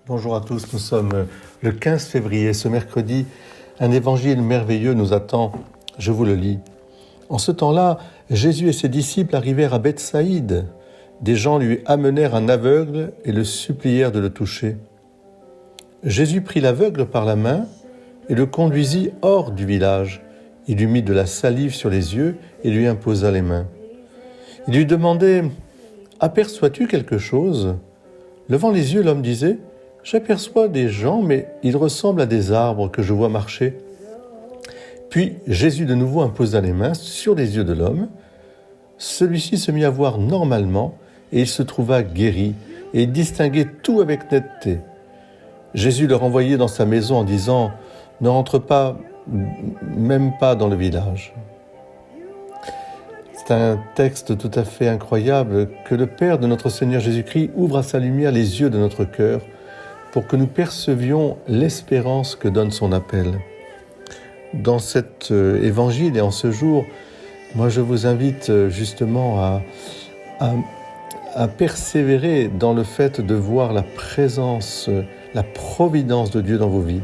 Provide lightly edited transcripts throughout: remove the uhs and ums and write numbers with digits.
Bonjour à tous, nous sommes le 15 février. Ce mercredi, un évangile merveilleux nous attend. Je vous le lis. En ce temps-là, Jésus et ses disciples arrivèrent à Bethsaïde. Des gens lui amenèrent un aveugle et le supplièrent de le toucher. Jésus prit l'aveugle par la main et le conduisit hors du village. Il lui mit de la salive sur les yeux et lui imposa les mains. Il lui demandait « Aperçois-tu quelque chose ?» Levant les yeux, l'homme disait « J'aperçois des gens, mais ils ressemblent à des arbres que je vois marcher. » Puis Jésus de nouveau imposa les mains sur les yeux de l'homme. Celui-ci se mit à voir normalement et il se trouva guéri et il distinguait tout avec netteté. Jésus le renvoyait dans sa maison en disant « Ne rentre pas, même pas dans le village. » C'est un texte tout à fait incroyable que le Père de notre Seigneur Jésus-Christ ouvre à sa lumière les yeux de notre cœur pour que nous percevions l'espérance que donne son appel. Dans cet évangile et en ce jour, moi je vous invite justement à persévérer dans le fait de voir la présence, la providence de Dieu dans vos vies,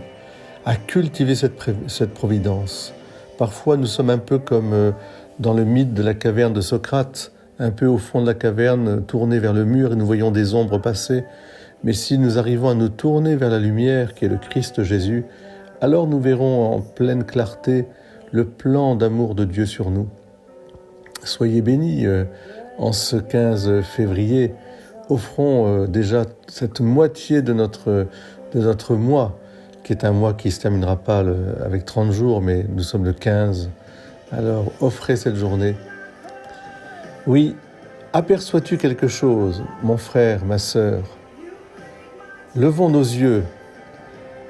à cultiver cette providence. Parfois nous sommes un peu comme dans le mythe de la caverne de Socrate, un peu au fond de la caverne, tournés vers le mur et nous voyons des ombres passer. Mais si nous arrivons à nous tourner vers la lumière qui est le Christ Jésus, alors nous verrons en pleine clarté le plan d'amour de Dieu sur nous. Soyez bénis en ce 15 février. Offrons déjà cette moitié de notre mois, qui est un mois qui ne se terminera pas avec 30 jours, mais nous sommes le 15. Alors offrez cette journée. Oui, aperçois-tu quelque chose, mon frère, ma sœur? Levons nos yeux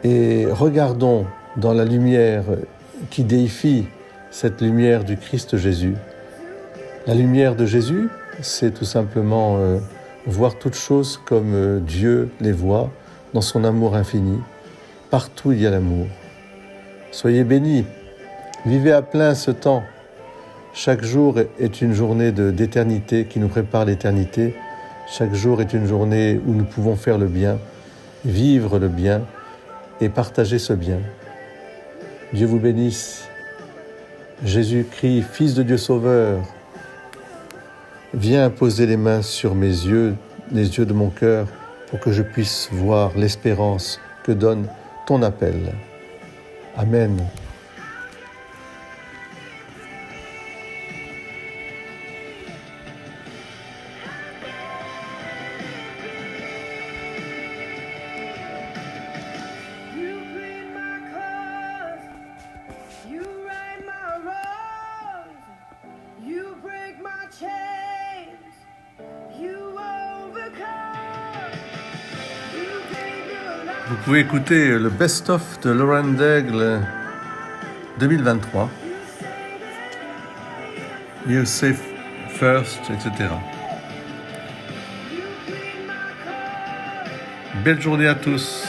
et regardons dans la lumière qui déifie cette lumière du Christ Jésus. La lumière de Jésus, c'est tout simplement voir toutes choses comme Dieu les voit dans son amour infini. Partout il y a l'amour. Soyez bénis, vivez à plein ce temps. Chaque jour est une journée d'éternité qui nous prépare l'éternité. Chaque jour est une journée où nous pouvons faire le bien, vivre le bien et partager ce bien. Dieu vous bénisse. Jésus-Christ, Fils de Dieu Sauveur, viens poser les mains sur mes yeux, les yeux de mon cœur, pour que je puisse voir l'espérance que donne ton appel. Amen. Vous pouvez écouter le best-of de Lauren Daigle 2023. You say first, etc. Belle journée à tous.